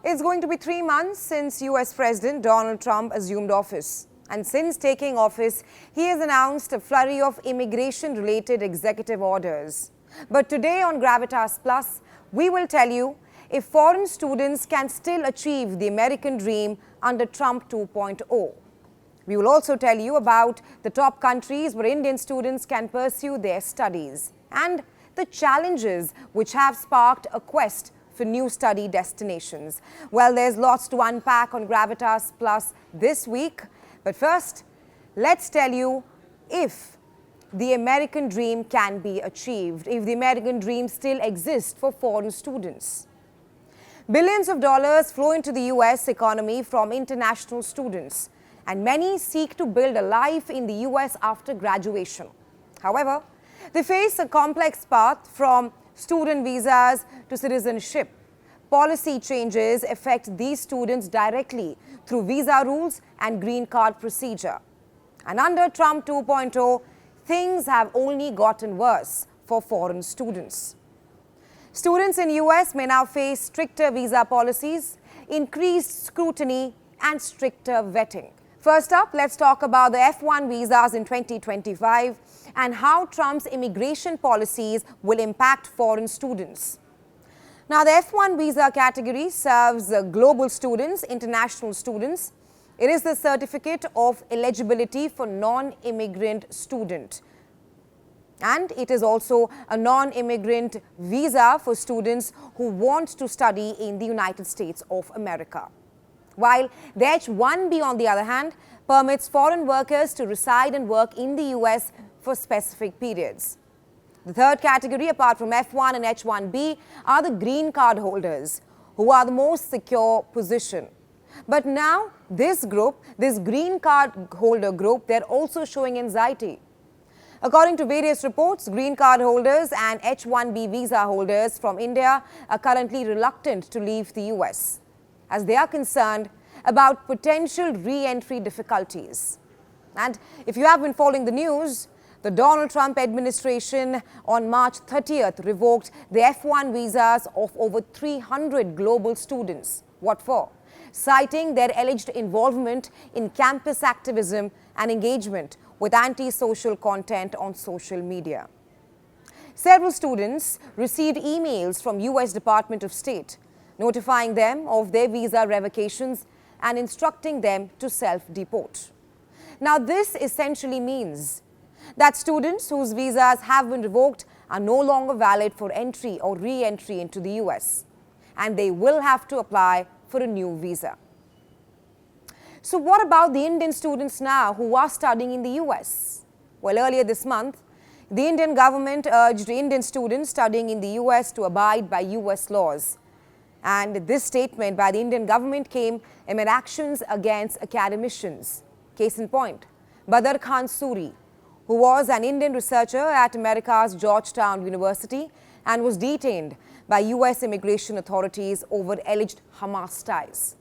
It's going to be 3 months since US President Donald Trump assumed office. And since taking office, he has announced a flurry of immigration-related executive orders. But today on Gravitas Plus, we will tell you if foreign students can still achieve the American dream under Trump 2.0. We will also tell you about the top countries where Indian students can pursue their studies and the challenges which have sparked a quest for new study destinations. Well, there's lots to unpack on Gravitas Plus this week. But first, let's tell you if the American dream can be achieved, if the American dream still exists for foreign students. Billions of dollars flow into the US economy from international students, and many seek to build a life in the US after graduation. However, they face a complex path from student visas to citizenship. Policy changes affect these students directly through visa rules and green card procedure. And under Trump 2.0, things have only gotten worse for foreign students. Students in US may now face stricter visa policies, increased scrutiny, and stricter vetting. First up, let's talk about the F1 visas in 2025 and how Trump's immigration policies will impact foreign students. Now, the F1 visa category serves global students, international students. It is the certificate of eligibility for non-immigrant student. And it is also a non-immigrant visa for students who want to study in the United States of America. While the H-1B, on the other hand, permits foreign workers to reside and work in the US for specific periods. The third category, apart from F1 and H-1B, are the green card holders, who are the most secure position. But now, this group, this green card holder group, they're also showing anxiety. According to various reports, green card holders and H-1B visa holders from India are currently reluctant to leave the US, as they are concerned about potential re-entry difficulties. And if you have been following the news, the Donald Trump administration on March 30th revoked the F1 visas of over 300 global students. What for? Citing their alleged involvement in campus activism and engagement with anti-social content on social media. Several students received emails from US Department of State notifying them of their visa revocations and instructing them to self-deport. Now, this essentially means that students whose visas have been revoked are no longer valid for entry or re-entry into the US, and they will have to apply for a new visa. So what about the Indian students now who are studying in the US? Well, earlier this month, the Indian government urged Indian students studying in the US to abide by US laws. And this statement by the Indian government came amid actions against academicians. Case in point, Badr Khan Suri, who was an Indian researcher at America's Georgetown University and was detained by US immigration authorities over alleged Hamas ties.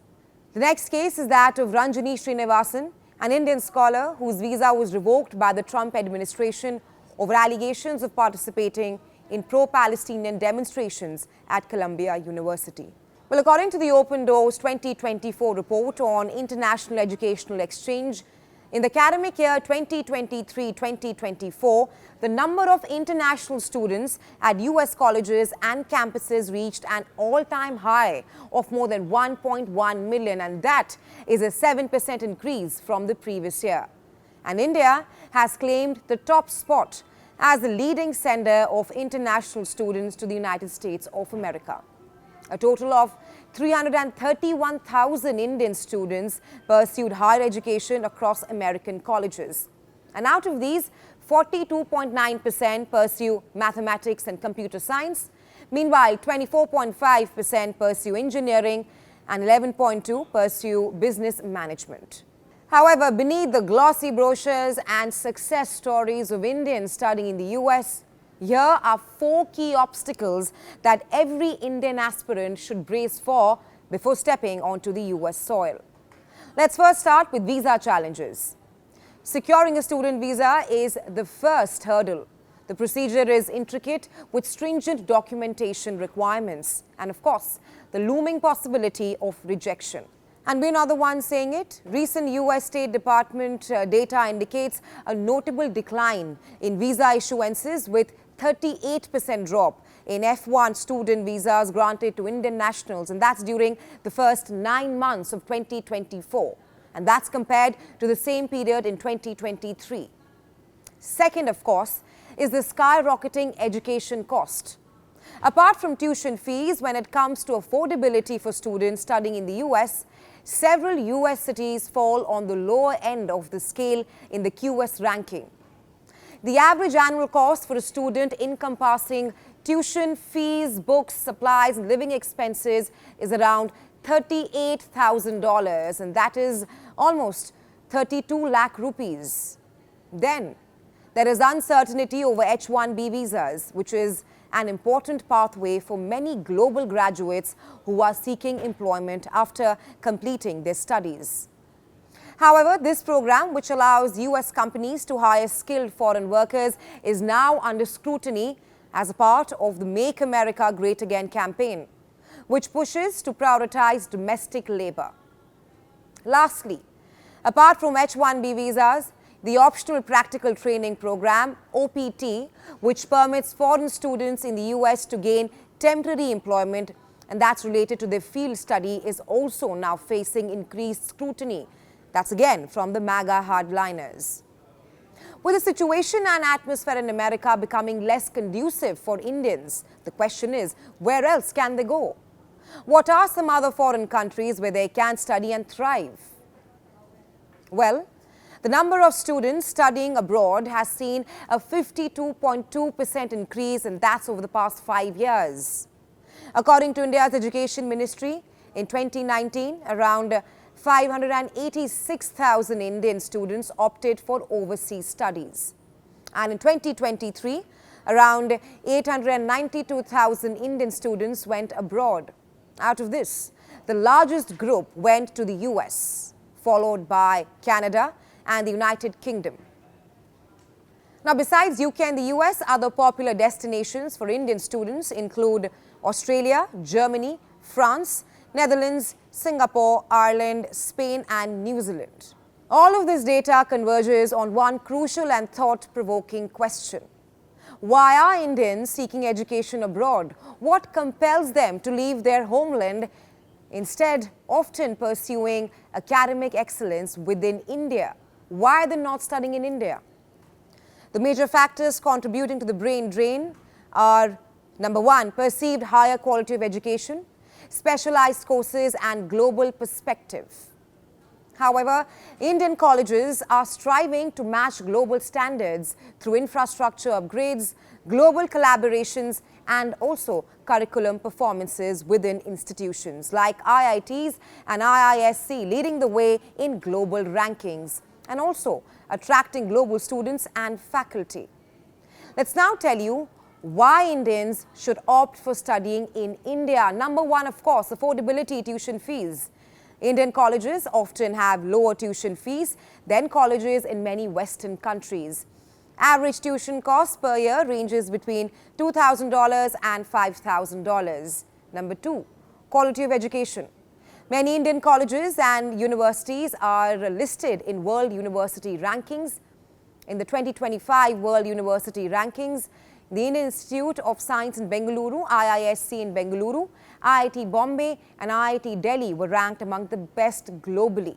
The next case is that of Ranjani Srinivasan, an Indian scholar whose visa was revoked by the Trump administration over allegations of participating in pro-Palestinian demonstrations at Columbia University. Well, according to the Open Doors 2024 report on international educational exchange, in the academic year 2023-2024, the number of international students at US colleges and campuses reached an all-time high of more than 1.1 million, and that is a 7% increase from the previous year. And India has claimed the top spot as the leading sender of international students to the United States of America. A total of 331,000 Indian students pursued higher education across American colleges. And out of these, 42.9% pursue mathematics and computer science. Meanwhile, 24.5% pursue engineering and 11.2% pursue business management. However, beneath the glossy brochures and success stories of Indians studying in the US, here are 4 key obstacles that every Indian aspirant should brace for before stepping onto the US soil. Let's first start with visa challenges. Securing a student visa is the first hurdle. The procedure is intricate with stringent documentation requirements and, of course, the looming possibility of rejection. And we're not the ones saying it. Recent US State Department data indicates a notable decline in visa issuances with 38% drop in F1 student visas granted to Indian nationals, and that's during the first 9 months of 2024. And that's compared to the same period in 2023. Second, of course, is the skyrocketing education cost. Apart from tuition fees, when it comes to affordability for students studying in the US, several US cities fall on the lower end of the scale in the QS ranking. The average annual cost for a student encompassing tuition fees, books, supplies, and living expenses is around $38,000, and that is almost 32 lakh rupees. Then, there is uncertainty over H-1B visas, which is an important pathway for many global graduates who are seeking employment after completing their studies. However, this program, which allows US companies to hire skilled foreign workers, is now under scrutiny as a part of the Make America Great Again campaign, which pushes to prioritize domestic labor. Lastly, apart from H-1B visas, the Optional Practical Training Program, OPT, which permits foreign students in the US to gain temporary employment, and that's related to their field study, is also now facing increased scrutiny. That's again from the MAGA hardliners. With the situation and atmosphere in America becoming less conducive for Indians, the question is, where else can they go? What are some other foreign countries where they can study and thrive? Well, the number of students studying abroad has seen a 52.2% increase, and that's over the past 5 years. According to India's Education Ministry, in 2019, around 586,000 Indian students opted for overseas studies. And in 2023, around 892,000 Indian students went abroad. Out of this, the largest group went to the US, followed by Canada and the United Kingdom. Now, besides UK and the US, other popular destinations for Indian students include Australia, Germany, France, Netherlands, Singapore, Ireland, Spain, and New Zealand. All of this data converges on one crucial and thought-provoking question. Why are Indians seeking education abroad? What compels them to leave their homeland, instead often pursuing academic excellence within India? Why are they not studying in India? The major factors contributing to the brain drain are, number one, perceived higher quality of education, specialized courses, and global perspective. However, Indian colleges are striving to match global standards through infrastructure upgrades, global collaborations, and also curriculum performances within institutions like IITs and IISc, leading the way in global rankings and also attracting global students and faculty. Let's now tell you why Indians should opt for studying in India. Number one, of course, affordability, tuition fees. Indian colleges often have lower tuition fees than colleges in many Western countries. Average tuition cost per year ranges between $2,000 and $5,000. Number two, quality of education. Many Indian colleges and universities are listed in World University Rankings. In the 2025 World University Rankings, the Indian Institute of Science in Bengaluru, IISc in Bengaluru, IIT Bombay and IIT Delhi were ranked among the best globally.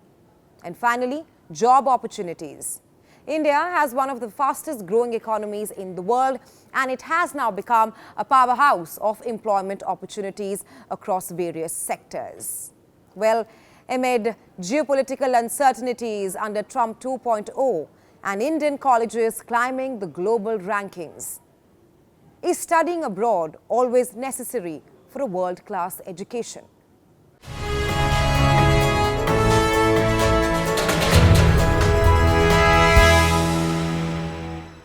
And finally, job opportunities. India has one of the fastest growing economies in the world, and it has now become a powerhouse of employment opportunities across various sectors. Well, amid geopolitical uncertainties under Trump 2.0 and Indian colleges climbing the global rankings, is studying abroad always necessary for a world-class education?